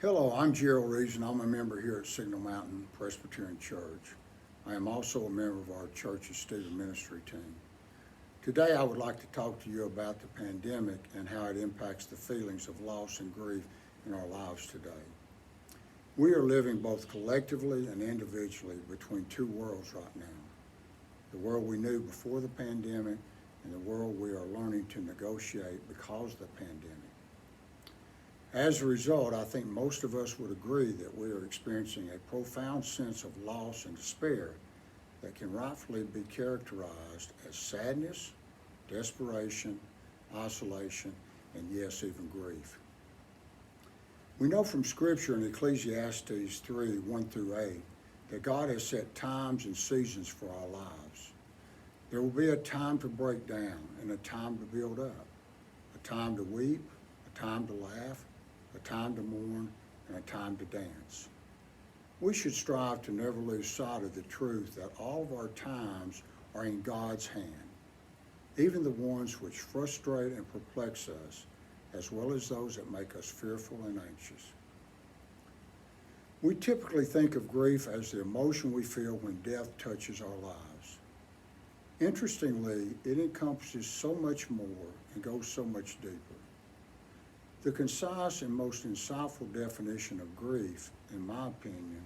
Hello, I'm Gerald Reeves, and I'm a member here at Signal Mountain Presbyterian Church. I am also a member of our church's student ministry team. Today, I would like to talk to you about the pandemic and how it impacts the feelings of loss and grief in our lives today. We are living both collectively and individually between two worlds right now. The world we knew before the pandemic and the world we are learning to negotiate because of the pandemic. As a result, I think most of us would agree that we are experiencing a profound sense of loss and despair that can rightfully be characterized as sadness, desperation, isolation, and yes, even grief. We know from Scripture in Ecclesiastes 3, 1 through 8, that God has set times and seasons for our lives. There will be a time to break down and a time to build up, a time to weep, a time to laugh, a time to mourn, and a time to dance. We should strive to never lose sight of the truth that all of our times are in God's hand, even the ones which frustrate and perplex us, as well as those that make us fearful and anxious. We typically think of grief as the emotion we feel when death touches our lives. Interestingly, it encompasses so much more and goes so much deeper. The concise and most insightful definition of grief, in my opinion,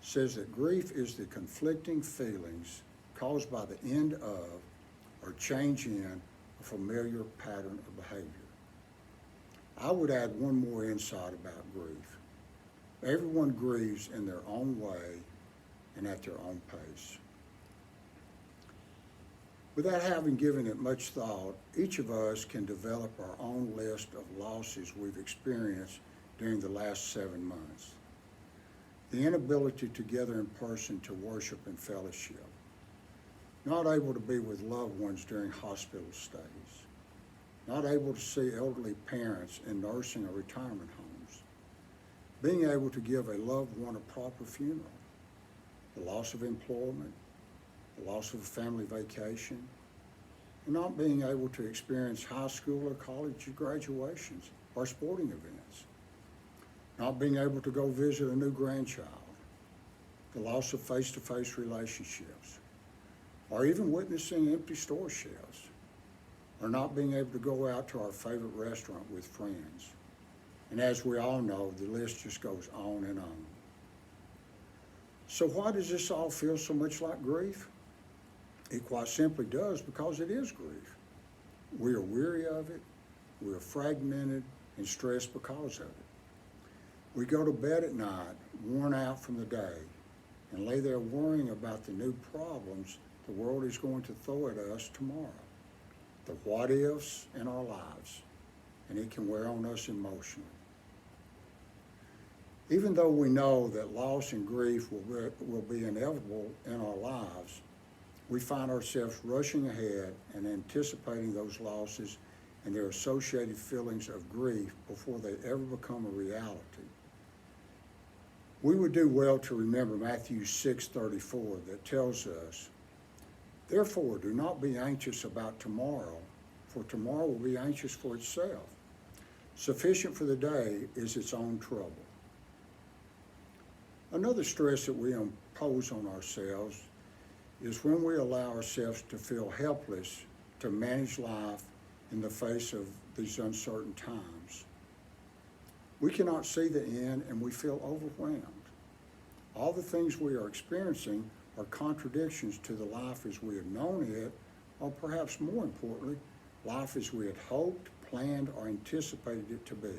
says that grief is the conflicting feelings caused by the end of or change in a familiar pattern of behavior. I would add one more insight about grief. Everyone grieves in their own way and at their own pace. Without having given it much thought, each of us can develop our own list of losses we've experienced during the last 7 months. The inability to gather in person to worship and fellowship, not able to be with loved ones during hospital stays, not able to see elderly parents in nursing or retirement homes, being able to give a loved one a proper funeral, the loss of employment, the loss of a family vacation, and not being able to experience high school or college graduations or sporting events, not being able to go visit a new grandchild, the loss of face-to-face relationships, or even witnessing empty store shelves, or not being able to go out to our favorite restaurant with friends. And as we all know, the list just goes on and on. So why does this all feel so much like grief? It quite simply does because it is grief. We are weary of it, we are fragmented and stressed because of it. We go to bed at night, worn out from the day, and lay there worrying about the new problems the world is going to throw at us tomorrow, the what ifs in our lives, and it can wear on us emotionally. Even though we know that loss and grief will be inevitable in our lives, we find ourselves rushing ahead and anticipating those losses and their associated feelings of grief before they ever become a reality. We would do well to remember Matthew 6:34 that tells us, "Therefore do not be anxious about tomorrow, for tomorrow will be anxious for itself. Sufficient for the day is its own trouble." Another stress that we impose on ourselves is when we allow ourselves to feel helpless to manage life in the face of these uncertain times. We cannot see the end and we feel overwhelmed. All the things we are experiencing are contradictions to the life as we have known it, or perhaps more importantly, life as we had hoped, planned, or anticipated it to be.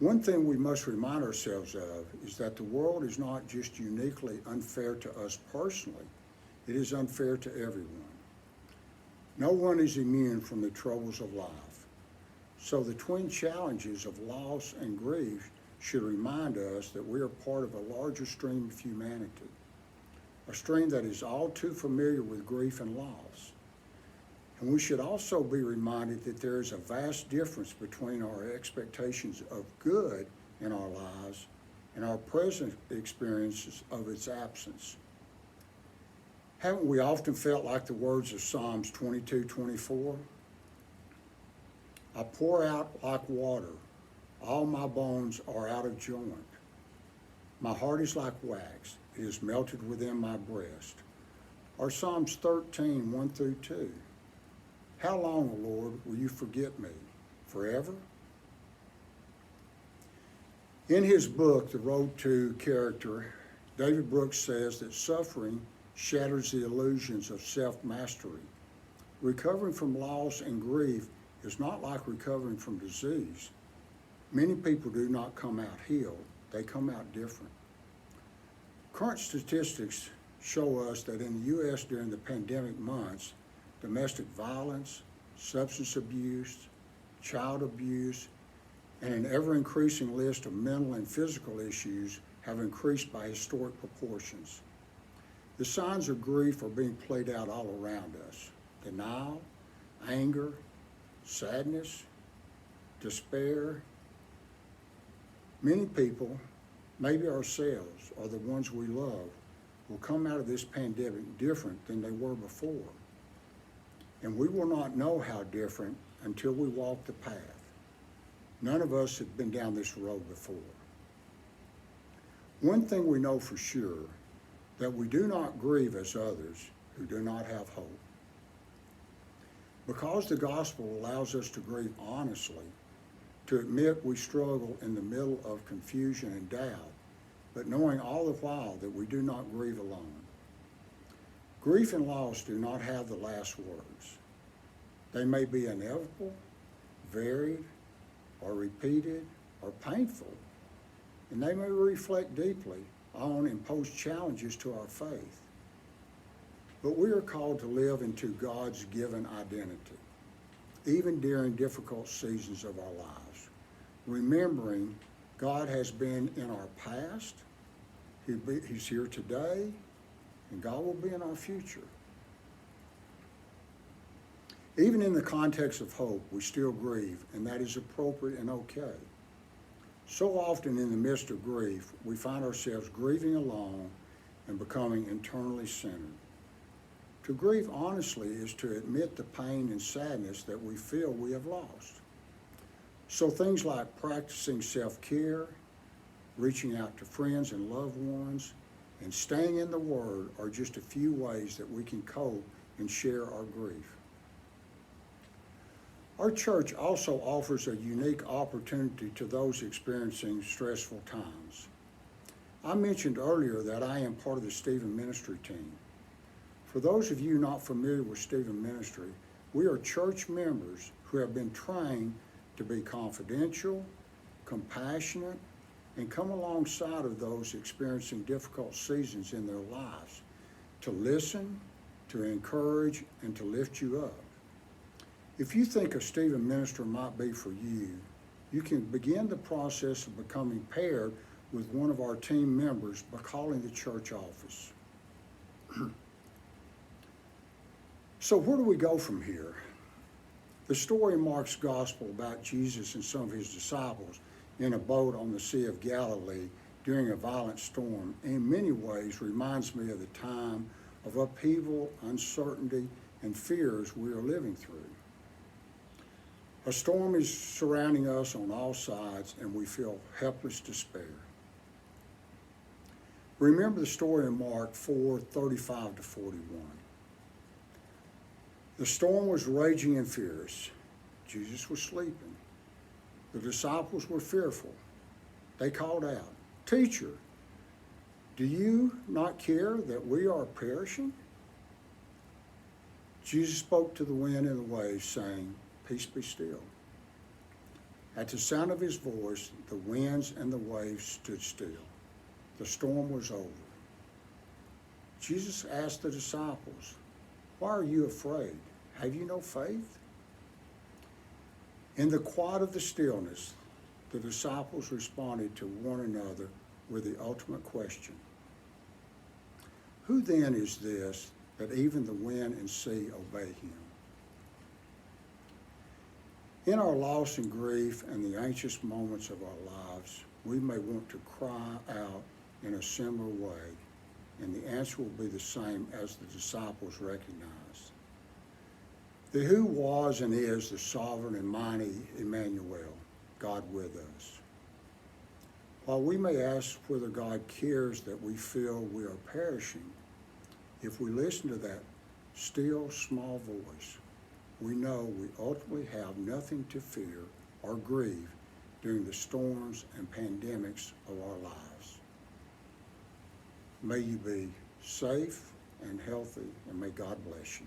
One thing we must remind ourselves of is that the world is not just uniquely unfair to us personally, it is unfair to everyone. No one is immune from the troubles of life. So the twin challenges of loss and grief should remind us that we are part of a larger stream of humanity, a stream that is all too familiar with grief and loss. And we should also be reminded that there is a vast difference between our expectations of good in our lives and our present experiences of its absence. Haven't we often felt like the words of Psalms 22:24? I pour out like water All my bones are out of joint. My heart is like wax. It is melted within my breast. Or Psalms 13, 1 through 2. How long, O Lord, will you forget me? Forever? In his book, The Road to Character, David Brooks says that suffering shatters the illusions of self-mastery. Recovering from loss and grief is not like recovering from disease. Many people do not come out healed. They come out different. Current statistics show us that in the U.S. during the pandemic months, domestic violence, substance abuse, child abuse, and an ever-increasing list of mental and physical issues have increased by historic proportions. The signs of grief are being played out all around us. Denial, anger, sadness, despair. Many people, maybe ourselves or the ones we love, will come out of this pandemic different than they were before. And we will not know how different until we walk the path. None of us have been down this road before. One thing we know for sure, that we do not grieve as others who do not have hope. Because the gospel allows us to grieve honestly, to admit we struggle in the middle of confusion and doubt, but knowing all the while that we do not grieve alone. Grief and loss do not have the last words. They may be inevitable, varied, or repeated, or painful, and they may reflect deeply on and pose challenges to our faith. But we are called to live into God's given identity, even during difficult seasons of our lives, remembering God has been in our past, He's here today, and God will be in our future. Even in the context of hope, we still grieve, and that is appropriate and okay. So often in the midst of grief, we find ourselves grieving alone and becoming internally centered. To grieve honestly is to admit the pain and sadness that we feel we have lost. So things like practicing self-care, reaching out to friends and loved ones, and staying in the Word are just a few ways that we can cope and share our grief. Our church also offers a unique opportunity to those experiencing stressful times. I mentioned earlier that I am part of the Stephen Ministry team. For those of you not familiar with Stephen Ministry, we are church members who have been trained to be confidential, compassionate, and come alongside of those experiencing difficult seasons in their lives, to listen, to encourage, and to lift you up. If you think a Stephen minister might be for you, you can begin the process of becoming paired with one of our team members by calling the church office. So where do we go from here? The story in Mark's gospel about Jesus and some of his disciples in a boat on the Sea of Galilee during a violent storm in many ways reminds me of the time of upheaval, uncertainty, and fears we are living through. A storm is surrounding us on all sides, and we feel helpless despair. Remember the story in Mark 4:35 to 41. The storm was raging and fierce. Jesus was sleeping. The disciples were fearful. They called out, "Teacher, do you not care that we are perishing?" Jesus spoke to the wind and the waves, saying, "Peace be still." At the sound of his voice, the winds and the waves stood still. The storm was over. Jesus asked the disciples, "Why are you afraid? Have you no faith?" In the quiet of the stillness, the disciples responded to one another with the ultimate question. Who then is this that even the wind and sea obey him? In our loss and grief and the anxious moments of our lives, we may want to cry out in a similar way, and the answer will be the same as the disciples recognized. The who was and is the sovereign and mighty Emmanuel, God with us. While we may ask whether God cares that we feel we are perishing, if we listen to that still small voice, we know we ultimately have nothing to fear or grieve during the storms and pandemics of our lives. May you be safe and healthy, and may God bless you.